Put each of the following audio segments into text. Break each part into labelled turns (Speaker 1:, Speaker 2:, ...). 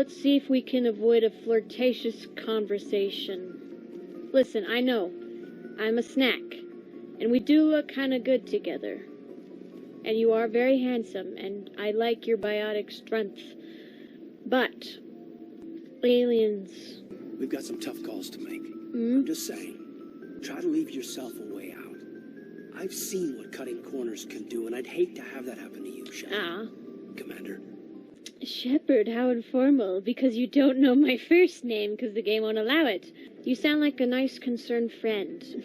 Speaker 1: let's see if we can avoid a flirtatious conversation. Listen, I know, I'm a snack, and we do look kinda good together. And you are very handsome, and I like your biotic strength. But, aliens...
Speaker 2: We've got some tough calls to make.
Speaker 1: Hmm?
Speaker 2: I'm just saying, try to leave yourself a way out. I've seen what cutting corners can do, and I'd hate to have that happen to you, Shepard. Commander.
Speaker 1: Shepard, how informal, because you don't know my first name, because the game won't allow it. You sound like a nice, concerned friend.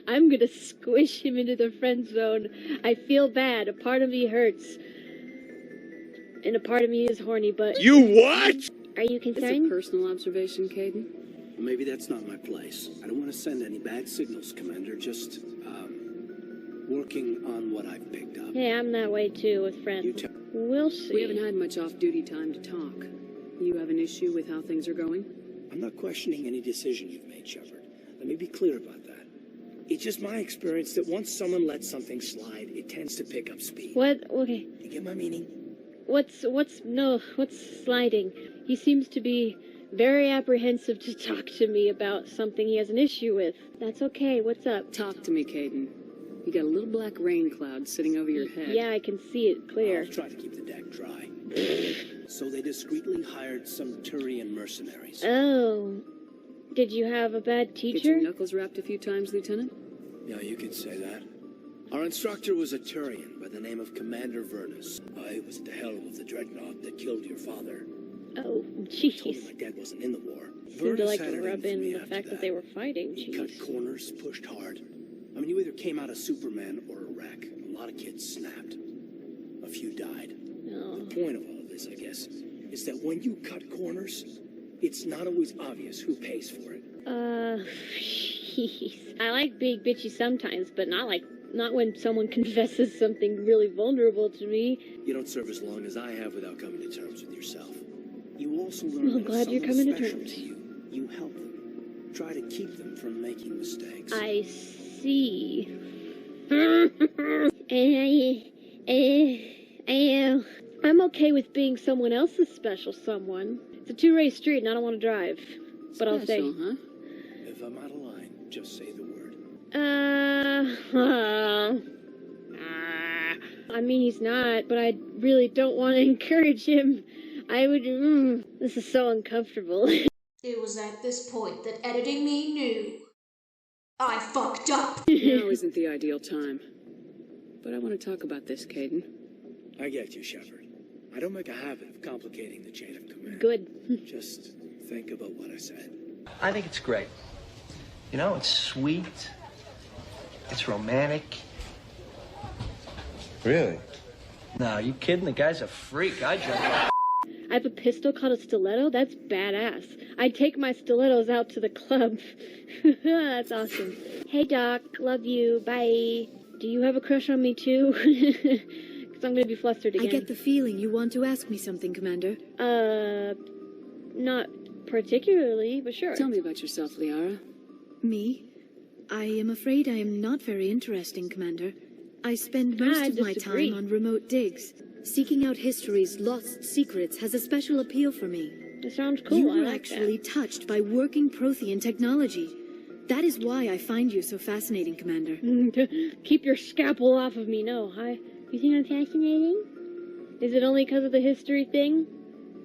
Speaker 1: I'm gonna squish him into the friend zone. I feel bad. A part of me hurts. And a part of me is horny, but...
Speaker 3: You what?!
Speaker 1: Are you concerned?
Speaker 4: It's a personal observation, Caden.
Speaker 2: Maybe that's not my place. I don't want to send any bad signals, Commander. Just, working on what I've picked up.
Speaker 1: Hey, I'm that way too with friends. We'll see.
Speaker 4: We haven't had much off-duty time to talk. You have an issue with how things are going?
Speaker 2: I'm not questioning any decision you've made, Shepard. Let me be clear about that. It's just my experience that once someone lets something slide, it tends to pick up speed.
Speaker 1: What? Okay.
Speaker 2: You get my meaning?
Speaker 1: What's sliding? He seems to be very apprehensive to talk to me about something he has an issue with. That's okay. What's up?
Speaker 4: Talk to me, Caden. You got a little black rain cloud sitting over your head.
Speaker 1: Yeah, I can see it clear.
Speaker 2: I'll try to keep the deck dry. So they discreetly hired some Turian mercenaries.
Speaker 1: Oh. Did you have a bad teacher?
Speaker 4: Get your knuckles wrapped a few times, Lieutenant?
Speaker 2: Yeah, you could say that. Our instructor was a Turian by the name of Commander Vernus. He was at the helm of the dreadnought that killed your father.
Speaker 1: Oh,
Speaker 2: Told him
Speaker 1: jeez.
Speaker 2: my dad wasn't in the war.
Speaker 1: Seemed to like
Speaker 2: had
Speaker 1: to
Speaker 2: it
Speaker 1: rub
Speaker 2: for
Speaker 1: in
Speaker 2: me
Speaker 1: the
Speaker 2: after
Speaker 1: fact that they were fighting.
Speaker 2: He
Speaker 1: Jeez.
Speaker 2: cut corners, pushed hard. I mean, you either came out a Superman or a wreck. A lot of kids snapped. A few died.
Speaker 1: Oh.
Speaker 2: The point of all of this, I guess, is that when you cut corners, it's not always obvious who pays for it.
Speaker 1: Jeez. I like being bitchy sometimes, but not when someone confesses something really vulnerable to me.
Speaker 2: You don't serve as long as I have without coming to terms with yourself. You also learn
Speaker 1: I'm
Speaker 2: that
Speaker 1: glad
Speaker 2: if
Speaker 1: you're coming to
Speaker 2: someone's
Speaker 1: terms.
Speaker 2: special to you help them. Try to keep them from making mistakes.
Speaker 1: I see. I'm okay with being someone else's special someone. It's a two-way street and I don't want to drive. But I'll say...
Speaker 4: Special, huh?
Speaker 2: If I'm out of line, just say the word.
Speaker 1: I mean, he's not, but I really don't want to encourage him. I would... this is so uncomfortable.
Speaker 5: It was at this point that editing me knew I fucked up.
Speaker 4: Now isn't the ideal time. But I want to talk about this, Caden.
Speaker 2: I get you, Shepard. I don't make a habit of complicating the chain of command.
Speaker 1: Good.
Speaker 2: Just think about what I said.
Speaker 6: I think it's great. You know, it's sweet. It's romantic.
Speaker 3: Really?
Speaker 6: No, you kidding? The guy's a freak. I jump off.
Speaker 1: I have a pistol called a stiletto? That's badass. I'd take my stilettos out to the club. That's awesome. Hey, Doc. Love you. Bye. Do you have a crush on me, too? Because I'm going to be flustered again.
Speaker 7: I get the feeling you want to ask me something, Commander.
Speaker 1: Not particularly, but sure.
Speaker 4: Tell me about yourself, Liara.
Speaker 7: Me? I am afraid I am not very interesting, Commander. I spend most of my time on remote digs. Seeking out history's lost secrets has a special appeal for me.
Speaker 1: It sounds cool.
Speaker 7: You
Speaker 1: I
Speaker 7: were
Speaker 1: like
Speaker 7: actually touched by working Prothean technology. That is why I find you so fascinating, Commander.
Speaker 1: Keep your scalpel off of me. No, you think I'm fascinating? Is it only because of the history thing?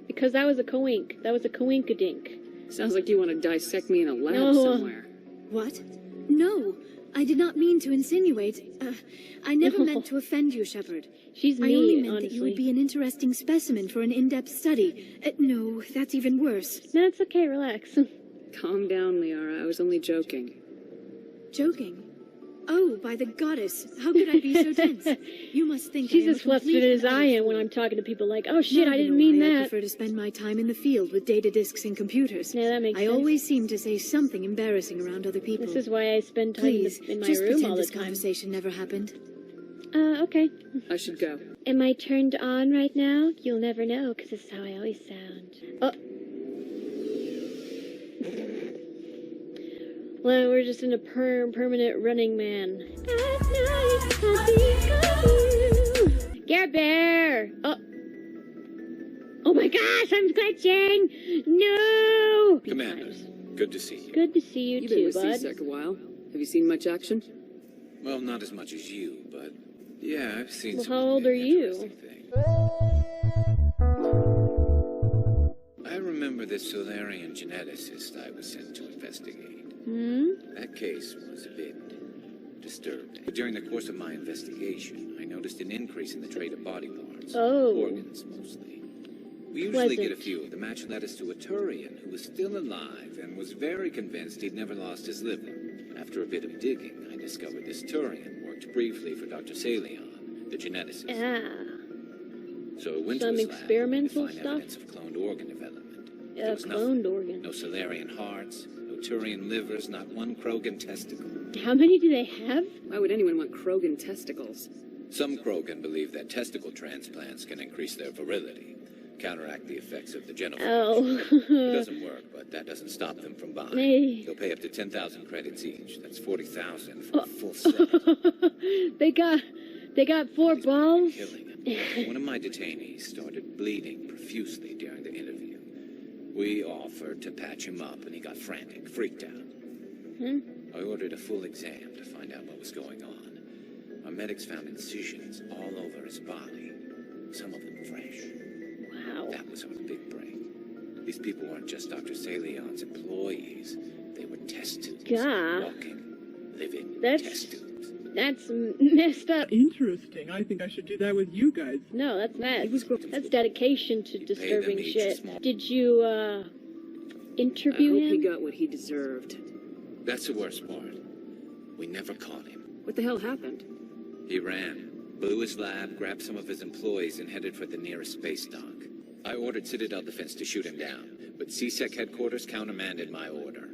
Speaker 1: Because that was a coink. That was a coinkadink.
Speaker 4: Sounds like you want to dissect me in a lab
Speaker 1: No.
Speaker 4: somewhere.
Speaker 7: What? No, I did not mean to insinuate. I never meant to offend you, Shepard.
Speaker 1: She's me,
Speaker 7: I only meant
Speaker 1: honestly.
Speaker 7: that you would be an interesting specimen for an in-depth study. No, that's even worse.
Speaker 1: No, it's okay. Relax.
Speaker 4: Calm down, Liara. I was only joking.
Speaker 7: Joking? Oh, by the goddess, how could I be so tense? You must think
Speaker 1: She's
Speaker 7: I am
Speaker 1: as flustered as I am when I'm talking to people like, oh shit, I didn't mean
Speaker 7: I
Speaker 1: that.
Speaker 7: prefer to spend my time in the field with data disks and computers.
Speaker 1: Yeah, that makes
Speaker 7: I
Speaker 1: sense.
Speaker 7: always seem to say something embarrassing around other people.
Speaker 1: This is why I spend time
Speaker 7: Please,
Speaker 1: in my
Speaker 7: just
Speaker 1: room
Speaker 7: pretend
Speaker 1: all the
Speaker 7: this
Speaker 1: time.
Speaker 7: conversation never happened.
Speaker 1: Okay.
Speaker 4: I should go.
Speaker 1: Am I turned on right now? You'll never know, because this is how I always sound. Oh. Well, we're just in a permanent running man. At night, I think of you. Care Bear! Oh. Oh my gosh, I'm glitching! No!
Speaker 3: Commander, good to see you.
Speaker 1: Good to see you
Speaker 4: You've
Speaker 1: too,
Speaker 4: been with
Speaker 1: bud.
Speaker 4: C-Sec a while. Have you seen much action?
Speaker 3: Well, not as much as you, but yeah, I've seen
Speaker 1: Well,
Speaker 3: some
Speaker 1: how old are you?
Speaker 3: interesting things. I remember this Solarian geneticist I was sent to investigate. That case was a bit disturbing. But during the course of my investigation, I noticed an increase in the trade of body parts.
Speaker 1: Oh.
Speaker 3: Organs, mostly. We usually get a few. The match led us to a Turian who was still alive and was very convinced he'd never lost his liver. After a bit of digging, I discovered this Turian worked briefly for Dr. Salion, the geneticist. So I went to
Speaker 1: Some
Speaker 3: his lab
Speaker 1: experimental
Speaker 3: to find
Speaker 1: stuff?
Speaker 3: evidence of cloned organ development. There was
Speaker 1: Cloned
Speaker 3: nothing.
Speaker 1: organ.
Speaker 3: No Solarian hearts, no Turian livers, not one Krogan testicle.
Speaker 1: How many do they have?
Speaker 4: Why would anyone want Krogan testicles?
Speaker 3: Some Krogan believe that testicle transplants can increase their virility, counteract the effects of the genophage.
Speaker 1: Oh.
Speaker 3: It doesn't work, but that doesn't stop them from buying.
Speaker 1: Hey.
Speaker 3: They'll pay up to 10,000 credits each. That's 40,000 for a full set.
Speaker 1: They got 4 balls?
Speaker 3: Killing him. One of my detainees started bleeding profusely during the interview. We offered to patch him up, and he got frantic, freaked out. I ordered a full exam to find out what was going on. Our medics found incisions all over his body, some of them fresh.
Speaker 1: Wow.
Speaker 3: That was our big break. These people weren't just Dr. Salion's employees. They were test tubes.
Speaker 1: God.
Speaker 3: Walking, living
Speaker 1: That's-
Speaker 3: test tubes.
Speaker 1: That's messed up.
Speaker 8: Interesting. I think I should do that with you guys.
Speaker 1: No, that's mad. That's dedication to
Speaker 3: You pay
Speaker 1: disturbing
Speaker 3: them each
Speaker 1: shit.
Speaker 3: small-
Speaker 1: Did you,
Speaker 4: I
Speaker 1: interview
Speaker 4: hope he
Speaker 1: him?
Speaker 4: got what he deserved.
Speaker 3: That's the worst part. We never caught him.
Speaker 4: What the hell happened?
Speaker 3: He ran, blew his lab, grabbed some of his employees, and headed for the nearest space dock. I ordered Citadel Defense to shoot him down, but C-Sec headquarters countermanded my order.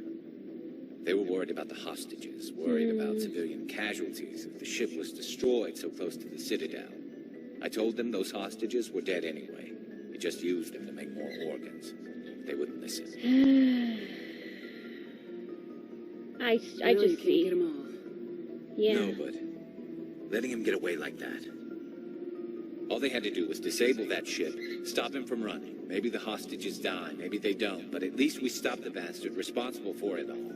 Speaker 3: They were worried about the hostages, worried about civilian casualties if the ship was destroyed so close to the Citadel. I told them those hostages were dead anyway. We just used them to make more organs. They wouldn't listen.
Speaker 1: I
Speaker 4: No, you
Speaker 1: just
Speaker 4: can't
Speaker 1: see.
Speaker 4: get them all.
Speaker 1: Yeah.
Speaker 3: No, but letting him get away like that. All they had to do was disable that ship, stop him from running. Maybe the hostages die, maybe they don't, but at least we stopped the bastard responsible for it all.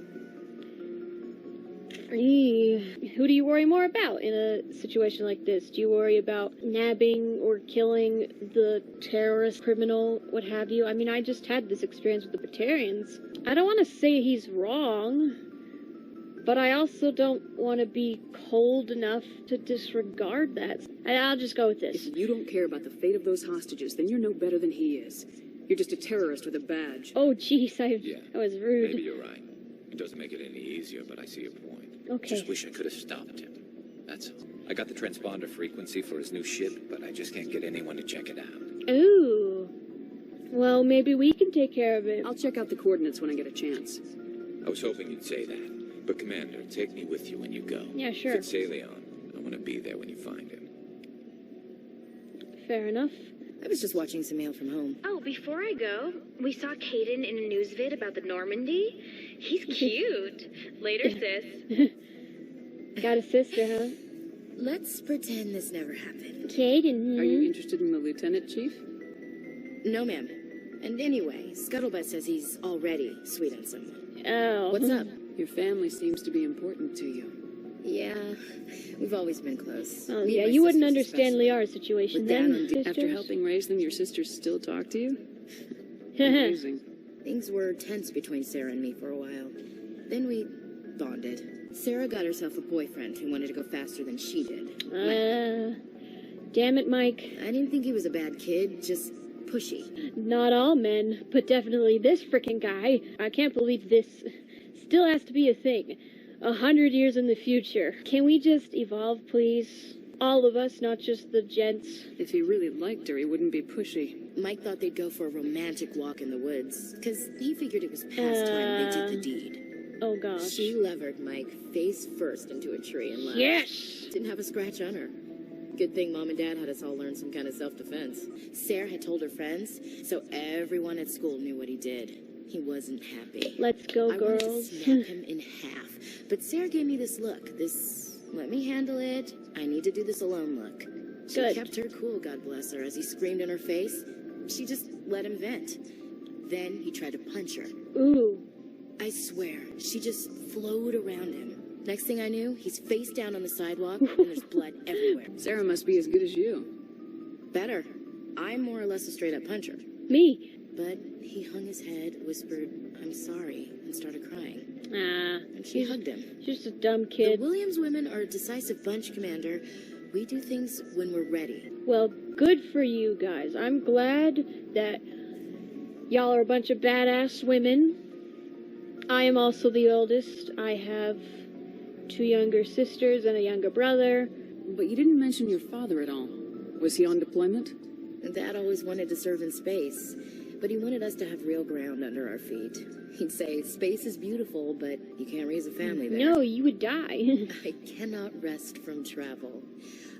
Speaker 1: Who do you worry more about in a situation like this? Do you worry about nabbing or killing the terrorist, criminal, what have you? I mean, I just had this experience with the Batarians. I don't want to say he's wrong, but I also don't want to be cold enough to disregard that. I'll just go with this.
Speaker 4: If you don't care about the fate of those hostages, then you're no better than he is. You're just a terrorist with a badge.
Speaker 1: Oh, jeez, I was rude.
Speaker 3: Maybe you're right. It doesn't make it any easier, but I see your point.
Speaker 1: Okay.
Speaker 3: Just wish I could have stopped him. That's all. I got the transponder frequency for his new ship, but I just can't get anyone to check it out.
Speaker 1: Ooh. Well, maybe we can take care of it.
Speaker 4: I'll check out the coordinates when I get a chance.
Speaker 3: I was hoping you'd say that. But Commander, take me with you when you go.
Speaker 1: Yeah, sure.
Speaker 3: If it's Salion, I want to be there when you find him.
Speaker 1: Fair enough.
Speaker 9: I was just watching some mail from home.
Speaker 7: Oh, before I go, we saw Caden in a news vid about the Normandy. He's cute. Later, sis.
Speaker 1: Got a sister, huh?
Speaker 9: Let's pretend this never happened.
Speaker 1: Caden.
Speaker 4: Are you interested in the lieutenant, Chief?
Speaker 9: No, ma'am. And anyway, Scuttlebutt says he's already sweet on someone.
Speaker 1: Oh.
Speaker 9: What's up?
Speaker 4: Your family seems to be important to you.
Speaker 9: Yeah, we've always been close.
Speaker 1: Oh,
Speaker 9: Me
Speaker 1: yeah,
Speaker 9: and my
Speaker 1: you wouldn't
Speaker 9: sisters
Speaker 1: understand
Speaker 9: especially.
Speaker 1: Liara's situation
Speaker 9: With
Speaker 1: then,
Speaker 9: Dad on
Speaker 1: sisters.
Speaker 4: After helping raise them, your sisters still talk to you? Amazing.
Speaker 9: Things were tense between Sarah and me for a while. Then we bonded. Sarah got herself a boyfriend who wanted to go faster than she did.
Speaker 1: Damn it, Mike.
Speaker 9: I didn't think he was a bad kid, just pushy.
Speaker 1: Not all men, but definitely this frickin' guy. I can't believe this still has to be a thing. 100 years in the future. Can we just evolve, please? All of us, not just the gents.
Speaker 4: If he really liked her, he wouldn't be pushy.
Speaker 9: Mike thought they'd go for a romantic walk in the woods, because he figured it was past time they did the deed.
Speaker 1: Oh, gosh.
Speaker 9: She levered Mike face first into a tree and left.
Speaker 1: Yes!
Speaker 9: Didn't have a scratch on her. Good thing Mom and Dad had us all learn some kind of self-defense. Sarah had told her friends, so everyone at school knew what he did. He wasn't happy.
Speaker 1: Let's go,
Speaker 9: I
Speaker 1: girls.
Speaker 9: wanted to snap him in half, but Sarah gave me this look, this let me handle it, I need to do this alone look. She
Speaker 1: Good.
Speaker 9: kept her cool, God bless her, as he screamed in her face. She just let him vent. Then he tried to punch her.
Speaker 1: Ooh.
Speaker 9: I swear, she just flowed around him. Next thing I knew, he's face down on the sidewalk, and there's blood everywhere.
Speaker 4: Sarah must be as good as you.
Speaker 9: Better. I'm more or less a straight-up puncher.
Speaker 1: Me.
Speaker 9: But he hung his head, whispered, "I'm sorry," and started crying.
Speaker 1: Ah.
Speaker 9: And she hugged him.
Speaker 1: She's just a dumb kid.
Speaker 9: The Williams women are a decisive bunch, Commander. We do things when we're ready.
Speaker 1: Well, good for you guys. I'm glad that y'all are a bunch of badass women. I am also the oldest. I have 2 younger sisters and a younger brother.
Speaker 4: But you didn't mention your father at all. Was he on deployment?
Speaker 9: Dad always wanted to serve in space, but he wanted us to have real ground under our feet. He'd say, space is beautiful, but you can't raise a family there.
Speaker 1: No, you would die.
Speaker 9: I cannot rest from travel.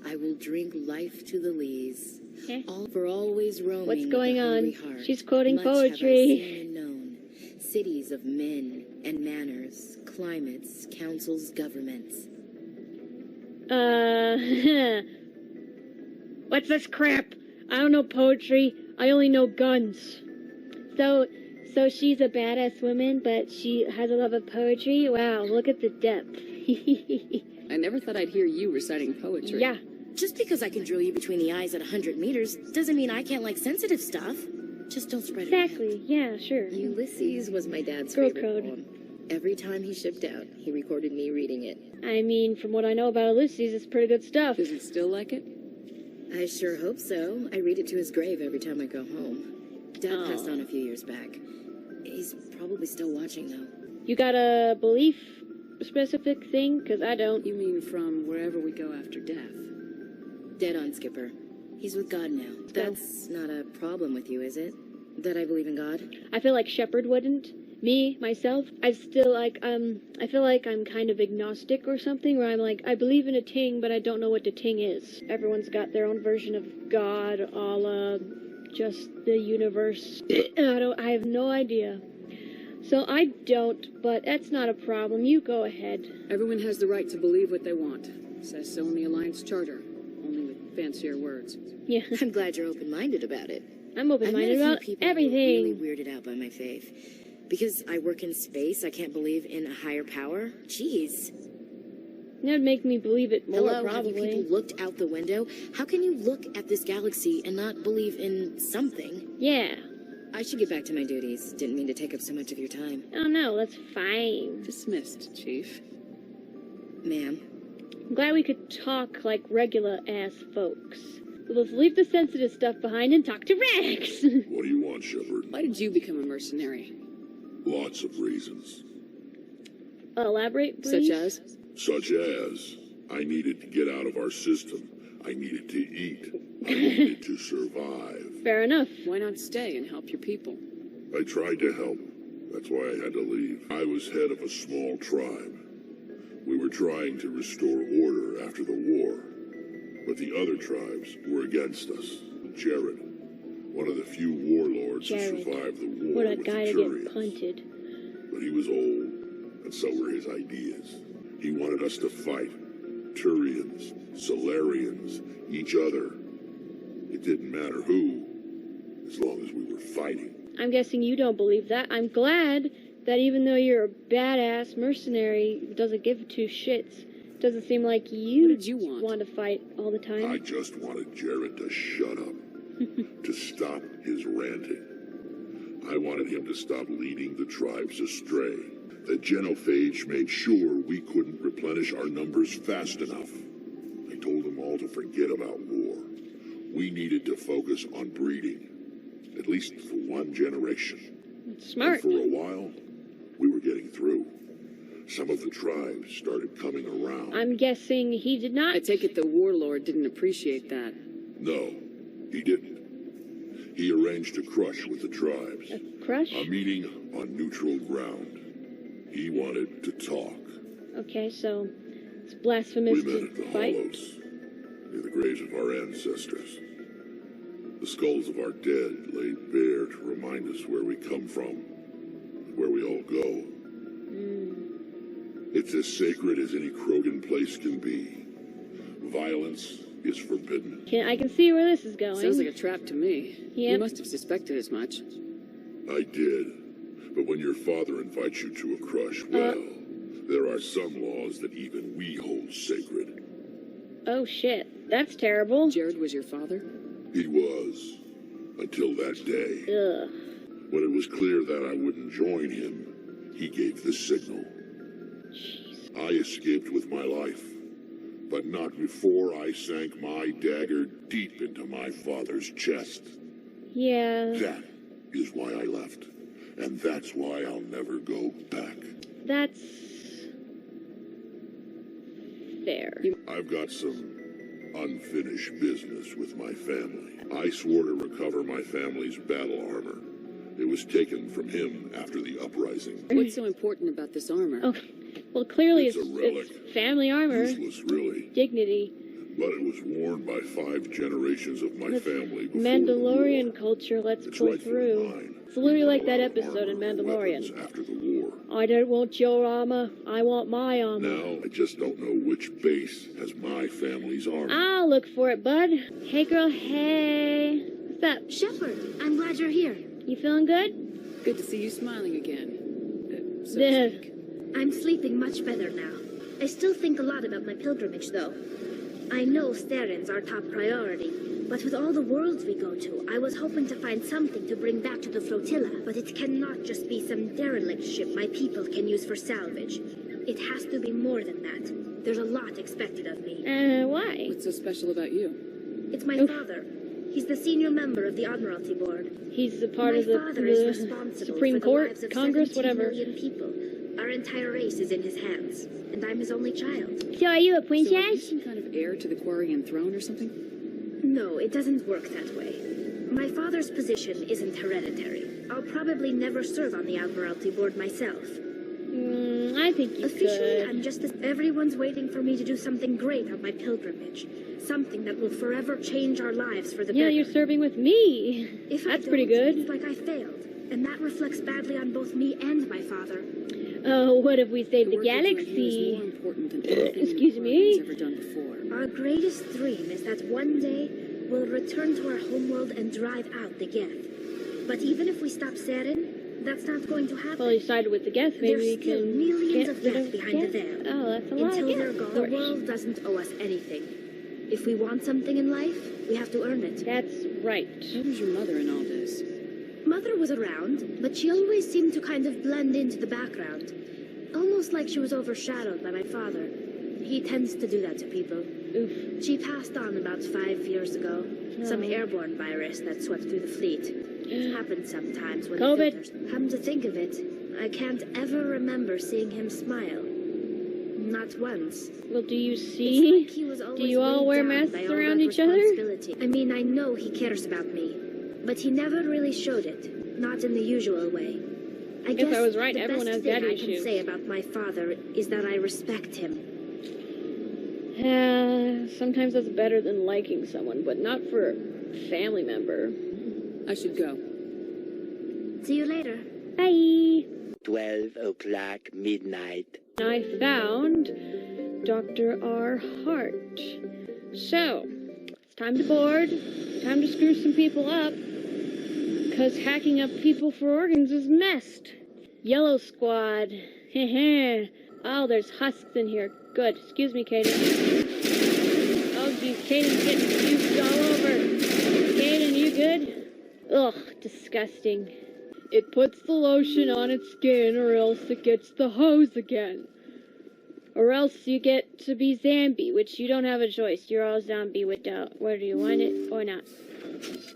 Speaker 9: I will drink life to the lees. All for always roaming.
Speaker 1: What's going on?
Speaker 9: Heart.
Speaker 1: She's quoting
Speaker 9: Much have I
Speaker 1: poetry.
Speaker 9: seen and known. Cities of men and manners, climates, councils, governments.
Speaker 1: What's this crap? I don't know poetry. I only know guns. So she's a badass woman, but she has a love of poetry? Wow, look at the depth.
Speaker 4: I never thought I'd hear you reciting poetry.
Speaker 1: Yeah.
Speaker 9: Just because I can drill you between the eyes at 100 meters doesn't mean I can't like sensitive stuff. Just don't spread it around.
Speaker 1: Exactly, yeah, sure.
Speaker 9: Ulysses was my dad's
Speaker 1: Girl
Speaker 9: favorite
Speaker 1: code.
Speaker 9: poem. Every time he shipped out, he recorded me reading it.
Speaker 1: I mean, from what I know about Ulysses, it's pretty good stuff.
Speaker 4: Does he still like it?
Speaker 9: I sure hope so. I read it to his grave every time I go home. Dad passed
Speaker 1: Aw.
Speaker 9: on a few years back. He's probably still watching, though.
Speaker 1: You got a belief specific thing? Because I don't.
Speaker 4: You mean from wherever we go after death?
Speaker 9: Dead on, Skipper. He's with God now. That's not a problem with you, is it? That I believe in God?
Speaker 1: I feel like Shepard wouldn't. Me, myself, I feel like I'm kind of agnostic or something, where I'm like, I believe in a ting, but I don't know what the ting is. Everyone's got their own version of God, Allah, just the universe. I have no idea. So I don't, but that's not a problem. You go ahead.
Speaker 4: Everyone has the right to believe what they want. Says so in the Alliance Charter, only with fancier words.
Speaker 1: Yeah.
Speaker 9: I'm glad you're open-minded about it.
Speaker 1: I'm open-minded about everything.
Speaker 9: I'm really weirded out by my faith. Because I work in space, I can't believe in a higher power? Jeez.
Speaker 1: That'd make me believe it more,
Speaker 9: Hello,
Speaker 1: probably.
Speaker 9: have you people looked out the window? How can you look at this galaxy and not believe in something?
Speaker 1: Yeah.
Speaker 9: I should get back to my duties. Didn't mean to take up so much of your time.
Speaker 1: Oh no, that's fine.
Speaker 4: Dismissed, Chief.
Speaker 9: Ma'am.
Speaker 1: I'm glad we could talk like regular-ass folks. Let's leave the sensitive stuff behind and talk to Rex!
Speaker 10: What do you want, Shepard?
Speaker 4: Why did you become a mercenary?
Speaker 10: Lots of reasons.
Speaker 1: Elaborate, please?
Speaker 10: Such as, I needed to get out of our system. I needed to eat. I needed to survive.
Speaker 1: Fair enough.
Speaker 4: Why not stay and help your people?
Speaker 10: I tried to help. That's why I had to leave. I was head of a small tribe. We were trying to restore order after the war. But the other tribes were against us. Jared, one of the few warlords who survived the war
Speaker 1: What a
Speaker 10: with
Speaker 1: guy
Speaker 10: the
Speaker 1: to get
Speaker 10: Turians.
Speaker 1: punted.
Speaker 10: But he was old, and so were his ideas. He wanted us to fight. Turians, Solarians, each other. It didn't matter who, as long as we were fighting.
Speaker 1: I'm guessing you don't believe that. I'm glad that even though you're a badass mercenary who doesn't give 2 shits, doesn't seem like you, want to fight all the time.
Speaker 10: I just wanted Jared to shut up, to stop his ranting. I wanted him to stop leading the tribes astray. The genophage made sure we couldn't replenish our numbers fast enough. I told them all to forget about war. We needed to focus on breeding, at least for 1 generation.
Speaker 1: Smart.
Speaker 10: And for a while, we were getting through. Some of the tribes started coming around.
Speaker 1: I'm guessing he did not.
Speaker 4: I take it the warlord didn't appreciate that.
Speaker 10: No, he didn't. He arranged a crush with the tribes.
Speaker 1: A crush?
Speaker 10: A meeting on neutral ground. He wanted to talk.
Speaker 1: Okay, so it's blasphemous
Speaker 10: We met at the
Speaker 1: to fight.
Speaker 10: hollows, near the graves of our ancestors. The skulls of our dead laid bare to remind us where we come from, and where we all go. It's as sacred as any Krogan place can be. Violence is forbidden.
Speaker 1: I can see where this is going.
Speaker 4: Sounds like a trap to me.
Speaker 1: Yep.
Speaker 4: You must have suspected as much.
Speaker 10: I did. But when your father invites you to a crush, well, there are some laws that even we hold sacred.
Speaker 1: Oh shit, that's terrible.
Speaker 4: Jared was your father?
Speaker 10: He was. Until that day.
Speaker 1: Ugh.
Speaker 10: When it was clear that I wouldn't join him, he gave the signal.
Speaker 1: Jeez.
Speaker 10: I escaped with my life, but not before I sank my dagger deep into my father's chest.
Speaker 1: Yeah.
Speaker 10: That is why I left, and that's why I'll never go back.
Speaker 1: That's fair.
Speaker 10: I've got some unfinished business with my family. I swore to recover my family's battle armor. It was taken from him after the uprising.
Speaker 4: What's so important about this armor?
Speaker 1: Oh, well, clearly
Speaker 10: It's a relic.
Speaker 1: it's family armor.
Speaker 10: Useless, really.
Speaker 1: Dignity.
Speaker 10: But it was worn by 5 generations of my family before
Speaker 1: Mandalorian
Speaker 10: the war.
Speaker 1: culture, let's
Speaker 10: It's
Speaker 1: pull
Speaker 10: rightfully
Speaker 1: through.
Speaker 10: mine.
Speaker 1: It's literally like that
Speaker 10: Armor,
Speaker 1: episode in Mandalorian.
Speaker 10: weapons after the war.
Speaker 1: I don't want your armor, I want my armor.
Speaker 10: Now, I just don't know which base has my family's armor.
Speaker 1: I'll look for it, bud. Hey, girl, hey. What's up?
Speaker 7: Shepard, I'm glad you're here.
Speaker 1: You feeling good?
Speaker 4: Good to see you smiling again. So
Speaker 1: Yeah.
Speaker 4: to speak.
Speaker 7: I'm sleeping much better now. I still think a lot about my pilgrimage, though. I know Starin's our top priority, but with all the worlds we go to, I was hoping to find something to bring back to the flotilla. But it cannot just be some derelict ship my people can use for salvage. It has to be more than that. There's a lot expected of me.
Speaker 1: Why?
Speaker 4: What's so special about you?
Speaker 7: It's my father. He's the senior member of the Admiralty Board.
Speaker 1: He's a part
Speaker 7: My
Speaker 1: of the
Speaker 7: father is responsible
Speaker 1: Supreme
Speaker 7: for the
Speaker 1: Court,
Speaker 7: lives of
Speaker 1: Congress,
Speaker 7: 17
Speaker 1: whatever.
Speaker 7: million people. Our entire race is in his hands, and I'm his only child.
Speaker 1: So are you a
Speaker 4: So are you
Speaker 1: princess?
Speaker 4: some kind of heir to the Quarian throne or something?
Speaker 7: No, it doesn't work that way. My father's position isn't hereditary. I'll probably never serve on the Admiralty Board myself.
Speaker 1: I think you
Speaker 7: Officially,
Speaker 1: could.
Speaker 7: I'm just everyone's waiting for me to do something great on my pilgrimage. Something that will forever change our lives for the
Speaker 1: Yeah,
Speaker 7: better.
Speaker 1: you're serving with me.
Speaker 7: If
Speaker 1: That's
Speaker 7: I
Speaker 1: pretty
Speaker 7: don't,
Speaker 1: good.
Speaker 7: It's like I failed, and that reflects badly on both me and my father.
Speaker 1: Oh, what if we saved the
Speaker 4: work you're doing here is
Speaker 1: galaxy?
Speaker 4: more important than anything
Speaker 1: Excuse
Speaker 4: the
Speaker 1: me?
Speaker 4: Quarian's ever done before.
Speaker 7: Our greatest dream is that one day we'll return to our homeworld and drive out the Geth. But even if we stop Saren, that's not going to happen.
Speaker 1: Well, you sided with the Geth. Maybe we
Speaker 7: There's still
Speaker 1: can
Speaker 7: millions
Speaker 1: get
Speaker 7: of
Speaker 1: rid
Speaker 7: Geth
Speaker 1: of
Speaker 7: behind the
Speaker 1: Geth?
Speaker 7: veil.
Speaker 1: Oh, that's a lot
Speaker 7: Until
Speaker 1: of
Speaker 7: they're
Speaker 1: Geth.
Speaker 7: gone, the world doesn't owe us anything. If we want something in life, we have to earn it.
Speaker 1: That's right.
Speaker 4: Where was your mother in all this?
Speaker 7: Mother was around, but she always seemed to kind of blend into the background. Almost like she was overshadowed by my father. He tends to do that to people.
Speaker 1: Oof.
Speaker 7: She passed on about 5 years ago. Some airborne virus that swept through the fleet. It happens sometimes when
Speaker 1: COVID.
Speaker 7: the filters. Come to think of it, I can't ever remember seeing him smile. Not once.
Speaker 1: Well, do you
Speaker 7: It's
Speaker 1: see?
Speaker 7: like he was always
Speaker 1: Do you all
Speaker 7: weighed
Speaker 1: wear
Speaker 7: down
Speaker 1: masks
Speaker 7: by all
Speaker 1: around
Speaker 7: that
Speaker 1: each other?
Speaker 7: responsibility. I mean, I know he cares about me, but he never really showed it. Not in the usual way. I
Speaker 1: Guess
Speaker 7: guess
Speaker 1: I was right,
Speaker 7: the
Speaker 1: everyone
Speaker 7: best
Speaker 1: has
Speaker 7: thing
Speaker 1: daddy
Speaker 7: I
Speaker 1: issues.
Speaker 7: can say about my father is that I respect him.
Speaker 1: Sometimes that's better than liking someone, but not for a family member.
Speaker 4: I should go.
Speaker 7: See you later.
Speaker 1: Bye.
Speaker 11: 12 o'clock midnight.
Speaker 1: I found Dr. R. Hart. So, it's time to board. Time to screw some people up. Because hacking up people for organs is messed. Yellow Squad. Heh. Oh, there's husks in here. Good. Excuse me, Kaden. Oh, geez. Kaden's getting puked all over. Kaden, you good? Ugh, disgusting. It puts the lotion on its skin, or else it gets the hose again. Or else you get to be zombie, which you don't have a choice. You're all zombie without whether you want it or not.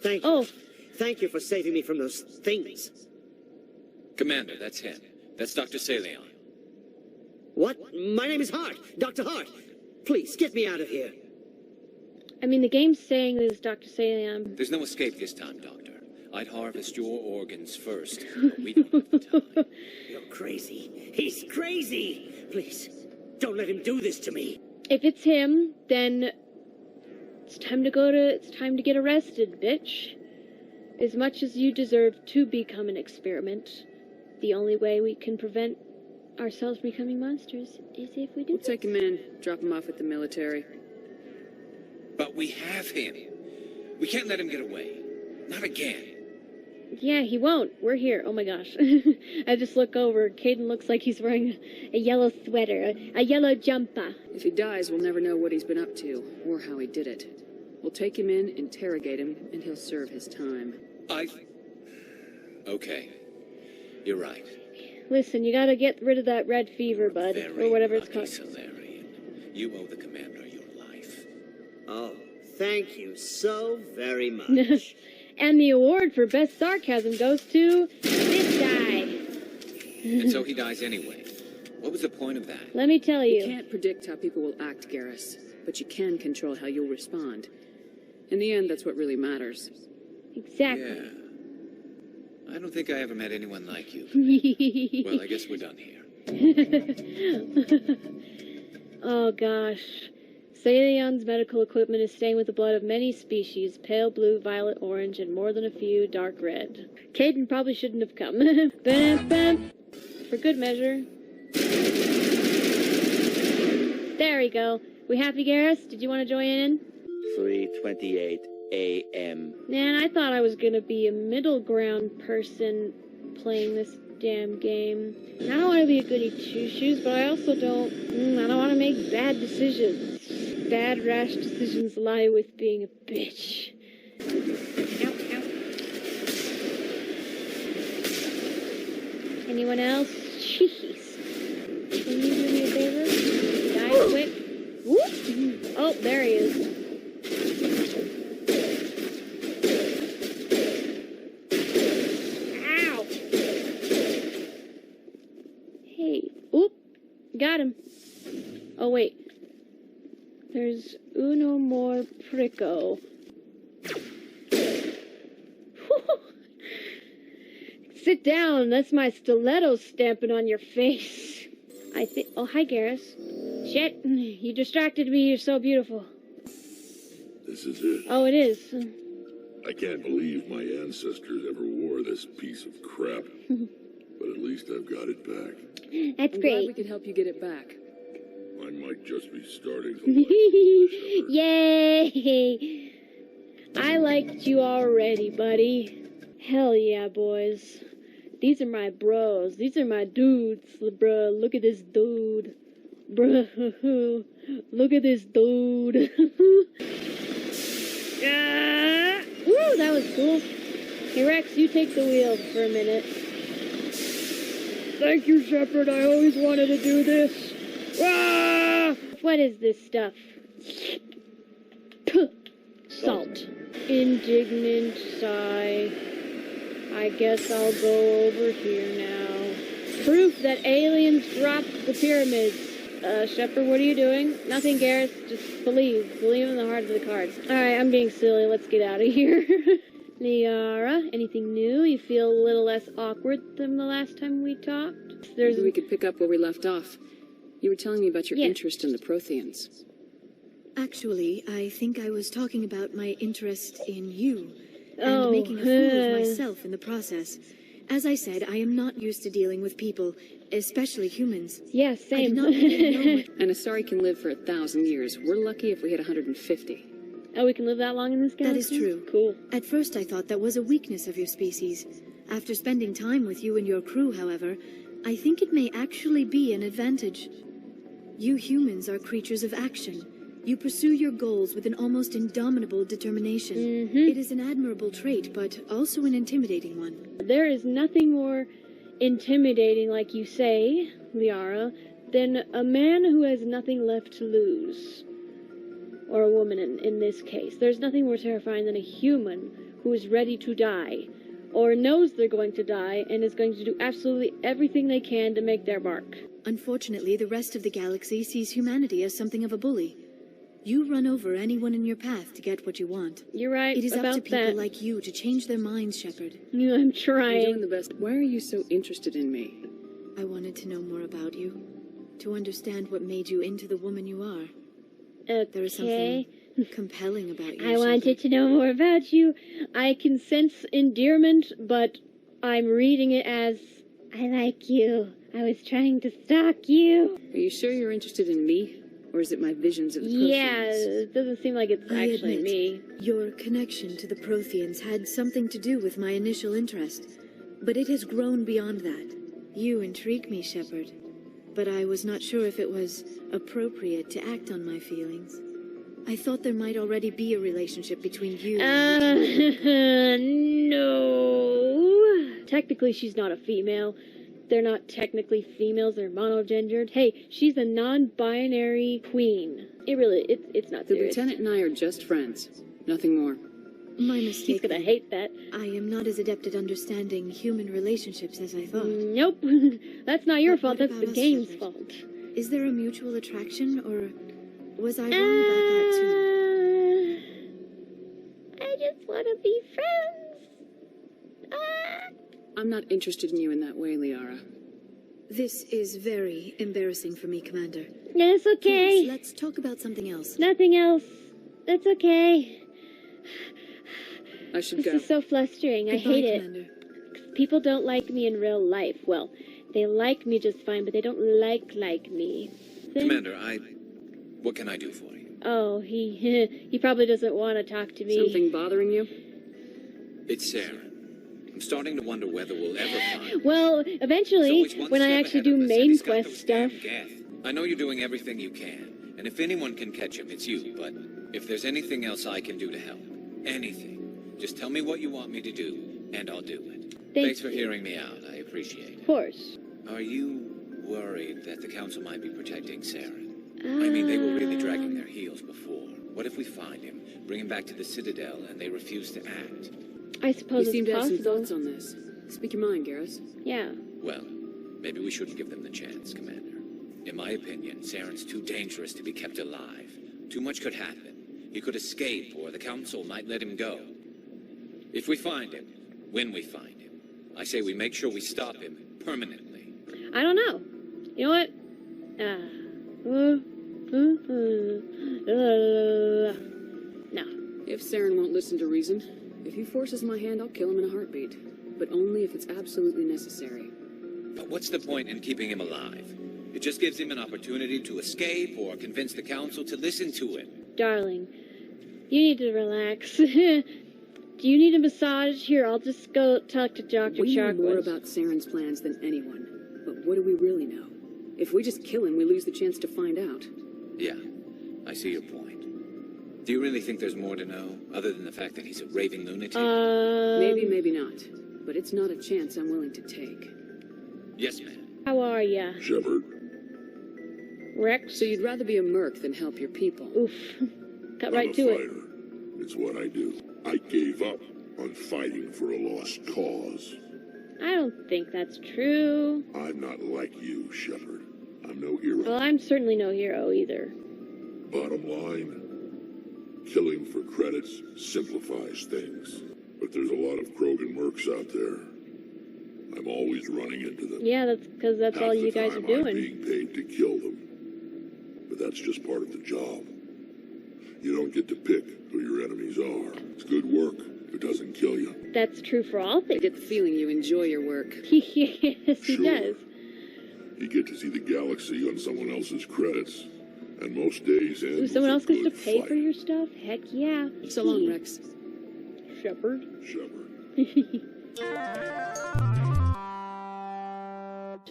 Speaker 11: Thank you.
Speaker 1: Oh,
Speaker 11: Thank you for saving me from those things.
Speaker 3: Commander, that's him. That's Dr. Saleon.
Speaker 11: What? My name is Hart. Dr. Hart. Please, get me out of here.
Speaker 1: I mean, the game's saying this is Dr. Saleon.
Speaker 3: There's no escape this time, Doctor. I'd harvest your organs first. We don't have the time.
Speaker 11: You're crazy. He's crazy. Please, don't let him do this to me.
Speaker 1: If it's him, then it's time to get arrested, bitch. As much as you deserve to become an experiment, the only way we can prevent ourselves becoming monsters is if we do
Speaker 4: We'll take him in, drop him off at the military.
Speaker 3: But we have him. We can't let him get away. Not again.
Speaker 1: Yeah, he won't. We're here. Oh my gosh. I just look over. Caden looks like he's wearing a yellow sweater, a yellow jumper.
Speaker 4: If he dies, we'll never know what he's been up to, or how he did it. We'll take him in, interrogate him, and he'll serve his time.
Speaker 3: Okay. You're right.
Speaker 1: Listen, you gotta get rid of that red fever, bud.
Speaker 3: Very
Speaker 1: or whatever it's
Speaker 3: lucky,
Speaker 1: called.
Speaker 3: Solarian. You owe the commander your life.
Speaker 11: Oh, thank you so very much.
Speaker 1: And the award for best sarcasm goes to this guy.
Speaker 3: And so he dies anyway. What was the point of that?
Speaker 1: Let me tell you.
Speaker 4: You can't predict how people will act, Garrus, but you can control how you'll respond. In the end, that's what really matters.
Speaker 1: Exactly.
Speaker 3: Yeah. I don't think I ever met anyone like you. Well, I guess we're done here.
Speaker 1: Oh, gosh. Salion's medical equipment is stained with the blood of many species, pale blue, violet, orange, and more than a few dark red. Caden probably shouldn't have come. Bam. For good measure. There we go. We happy, Garrus? Did you want to join in?
Speaker 12: 3:28 a.m.
Speaker 1: Man, I thought I was gonna be a middle ground person playing this damn game. I don't want to be a goody two-shoes, but I also don't want to make bad decisions. Bad, rash decisions lie with being a bitch. Ow, ow. Anyone else? Jeez. Can you do me a favor? Die quick. Whoop. Oh, there he is. Ow. Hey. Oop. Got him. Oh, wait. There's uno more prico. Sit down. That's my stiletto stamping on your face. I think... Oh, hi, Garrus. Shit. You distracted me. You're so beautiful.
Speaker 10: This is it.
Speaker 1: Oh, it is.
Speaker 10: I can't believe my ancestors ever wore this piece of crap. But at least I've got it back.
Speaker 1: That's
Speaker 4: I'm
Speaker 1: great.
Speaker 4: glad we could help you get it back.
Speaker 10: I might just be starting to like
Speaker 1: Yay! I liked you already, buddy. Hell yeah, boys. These are my bros. These are my dudes. Bruh, look at this dude. Bruh, look at this dude. Woo, that was cool. Hey, Rex, you take the wheel for a minute. Thank you, Shepard. I always wanted to do this. Ah! What is this stuff? Salt. Indignant sigh. I guess I'll go over here now. Proof that aliens dropped the pyramids. Shepard, what are you doing? Nothing, Garrus. Just believe. Believe in the heart of the cards. Alright, I'm being silly. Let's get out of here. Liara, anything new? You feel a little less awkward than the last time we talked?
Speaker 4: Maybe we could pick up where we left off. You were telling me about your interest in the Protheans.
Speaker 7: Actually, I think I was talking about my interest in you, and making a fool of myself in the process. As I said, I am not used to dealing with people, especially humans.
Speaker 1: Yes, same.
Speaker 7: I did not really know
Speaker 4: And Asari can live for 1,000 years. We're lucky if we hit 150.
Speaker 1: Oh, we can live that long in this galaxy?
Speaker 7: That is true.
Speaker 1: Cool.
Speaker 7: At first I thought that was a weakness of your species. After spending time with you and your crew, however, I think it may actually be an advantage. You humans are creatures of action. You pursue your goals with an almost indomitable determination. It is an admirable trait, but also an intimidating one.
Speaker 1: There is nothing more intimidating, like you say, Liara, than a man who has nothing left to lose. Or a woman in this case. There's nothing more terrifying than a human who is ready to die, or knows they're going to die, and is going to do absolutely everything they can to make their mark.
Speaker 7: Unfortunately, the rest of the galaxy sees humanity as something of a bully. You run over anyone in your path to get what you want.
Speaker 1: You're right.
Speaker 7: It is
Speaker 1: about
Speaker 7: up to people
Speaker 1: that.
Speaker 7: like you to change their minds, Shepard.
Speaker 1: I'm trying.
Speaker 4: I'm doing the best. Why are you so interested in me?
Speaker 7: I wanted to know more about you, to understand what made you into the woman you are.
Speaker 1: Okay.
Speaker 7: There is something compelling about you.
Speaker 1: I wanted to know more about you. I can sense endearment, but I'm reading it as, I like you. I was trying to stalk you.
Speaker 4: Are you sure you're interested in me? Or is it my visions of the
Speaker 1: Yeah,
Speaker 4: Protheans?
Speaker 1: it doesn't seem like it's
Speaker 7: I
Speaker 1: actually
Speaker 7: admit,
Speaker 1: me.
Speaker 7: your connection to the Protheans had something to do with my initial interest, but it has grown beyond that. You intrigue me, Shepard, but I was not sure if it was appropriate to act on my feelings. I thought there might already be a relationship between you and
Speaker 1: no. Technically, she's not a female. They're not technically females, they're monogendered. Hey, she's a non-binary queen. It's not
Speaker 4: The
Speaker 1: serious.
Speaker 4: lieutenant and I are just friends. Nothing more.
Speaker 7: My mistake.
Speaker 1: He's gonna hate that.
Speaker 7: I am not as adept at understanding human relationships as I thought.
Speaker 1: Nope. That's not your fault, that's
Speaker 7: What
Speaker 1: the
Speaker 7: about us,
Speaker 1: game's
Speaker 7: Shepard?
Speaker 1: fault.
Speaker 7: Is there a mutual attraction, or was I wrong about that too?
Speaker 1: I just want to be friends.
Speaker 4: I'm not interested in you in that way, Liara.
Speaker 7: This is very embarrassing for me, Commander.
Speaker 1: It's okay.
Speaker 7: Please, let's talk about something else.
Speaker 1: Nothing else. That's okay.
Speaker 4: I should
Speaker 1: This
Speaker 4: go.
Speaker 1: is so frustrating. I
Speaker 7: Goodbye,
Speaker 1: hate it.
Speaker 7: Commander.
Speaker 1: People don't like me in real life. Well, they like me just fine, but they don't like me.
Speaker 3: Commander, what can I do for you?
Speaker 1: Oh, he probably doesn't want to talk to me.
Speaker 4: Something bothering you?
Speaker 3: It's Sarah. I'm starting to wonder whether we'll ever find.
Speaker 1: Well, eventually,
Speaker 3: He's always one
Speaker 1: when I
Speaker 3: step
Speaker 1: actually
Speaker 3: ahead
Speaker 1: do
Speaker 3: of us, and
Speaker 1: main
Speaker 3: he's got
Speaker 1: quest
Speaker 3: those
Speaker 1: stuff.
Speaker 3: damn Geth. I know you're doing everything you can, and if anyone can catch him, it's you. But if there's anything else I can do to help, anything, just tell me what you want me to do, and I'll do it. Thanks for hearing me out. I appreciate it.
Speaker 1: Of course.
Speaker 3: Are you worried that the council might be protecting Sarah? I mean, they were really dragging their heels before. What if we find him, bring him back to the Citadel, and they refuse to act?
Speaker 1: I suppose
Speaker 4: You seem
Speaker 1: it's
Speaker 4: to have some
Speaker 1: possible.
Speaker 4: thoughts on this. Speak your mind, Garrus.
Speaker 1: Yeah.
Speaker 3: Well, maybe we shouldn't give them the chance, Commander. In my opinion, Saren's too dangerous to be kept alive. Too much could happen. He could escape, or the Council might let him go. If we find him, when we find him, I say we make sure we stop him permanently.
Speaker 1: I don't know. You know what? No.
Speaker 4: If Saren won't listen to reason, if he forces my hand, I'll kill him in a heartbeat. But only if it's absolutely necessary.
Speaker 3: But what's the point in keeping him alive? It just gives him an opportunity to escape or convince the Council to listen to him.
Speaker 1: Darling, you need to relax. Do you need a massage? Here, I'll just go talk to Dr.
Speaker 4: We know
Speaker 1: Sharquist.
Speaker 4: more about Saren's plans than anyone. But what do we really know? If we just kill him, we lose the chance to find out.
Speaker 3: Yeah, I see your point. Do you really think there's more to know, other than the fact that he's a raving lunatic?
Speaker 4: Maybe, maybe not. But it's not a chance I'm willing to take.
Speaker 3: Yes, ma'am.
Speaker 1: How are ya?
Speaker 10: Shepard.
Speaker 1: Rex?
Speaker 4: So you'd rather be a merc than help your people?
Speaker 1: Oof. Got right
Speaker 10: I'm a
Speaker 1: to it.
Speaker 10: fighter. It's what I do. I gave up on fighting for a lost cause.
Speaker 1: I don't think that's true.
Speaker 10: I'm not like you, Shepard. I'm no hero.
Speaker 1: Well, I'm certainly no hero either.
Speaker 10: Bottom line, killing for credits simplifies things. But there's a lot of Krogan mercs out there. I'm always running into them.
Speaker 1: Yeah, that's because that's all you guys are
Speaker 10: I'm
Speaker 1: doing.
Speaker 10: being paid to kill them. But that's just part of the job. You don't get to pick who your enemies are. It's good work if it doesn't kill you.
Speaker 1: That's true for all
Speaker 4: I
Speaker 1: things.
Speaker 4: get the feeling you enjoy your work.
Speaker 1: Yes, he
Speaker 10: Sure.
Speaker 1: does.
Speaker 10: You get to see the galaxy on someone else's credits. And most days end
Speaker 1: Ooh, someone else
Speaker 10: with a
Speaker 1: gets to
Speaker 10: good
Speaker 1: pay
Speaker 10: fight.
Speaker 1: for your stuff? Heck yeah.
Speaker 4: So long, Rex.
Speaker 1: Shepard.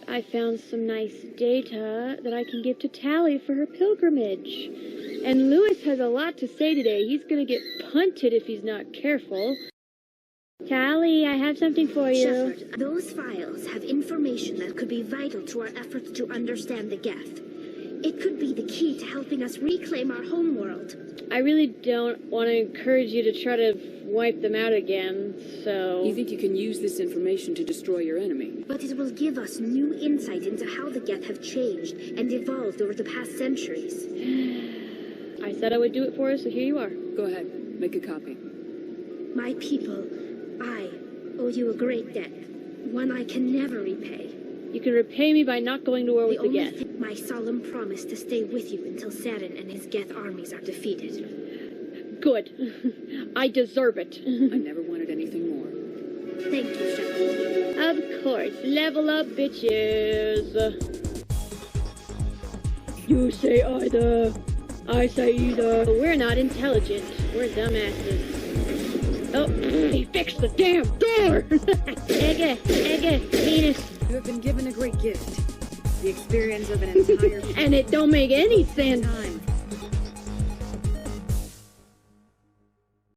Speaker 1: I found some nice data that I can give to Tally for her pilgrimage. And Lewis has a lot to say today. He's gonna get punted if he's not careful. Tally, I have something for you.
Speaker 13: Shepard, those files have information that could be vital to our efforts to understand the Geth. It could be the key to helping us reclaim our homeworld.
Speaker 1: I really don't want to encourage you to try to wipe them out again, so...
Speaker 4: You think you can use this information to destroy your enemy?
Speaker 13: But it will give us new insight into how the Geth have changed and evolved over the past centuries.
Speaker 1: I said I would do it for us, so here you are.
Speaker 4: Go ahead. Make a copy.
Speaker 13: My people, I owe you a great debt. One I can never repay.
Speaker 1: You can repay me by not going to war with the Geth.
Speaker 13: My solemn promise to stay with you until Shootin and his Geth armies are defeated.
Speaker 1: Good. I deserve it.
Speaker 4: I never wanted anything more.
Speaker 13: Thank you, Shepard.
Speaker 1: Of course. Level up, bitches. You say either. I say either. But we're not intelligent. We're dumbasses. Oh, he fixed the damn door! Egga, penis.
Speaker 4: You have been given a great gift. The experience of an entire...
Speaker 1: And it don't make any sense.
Speaker 4: Time.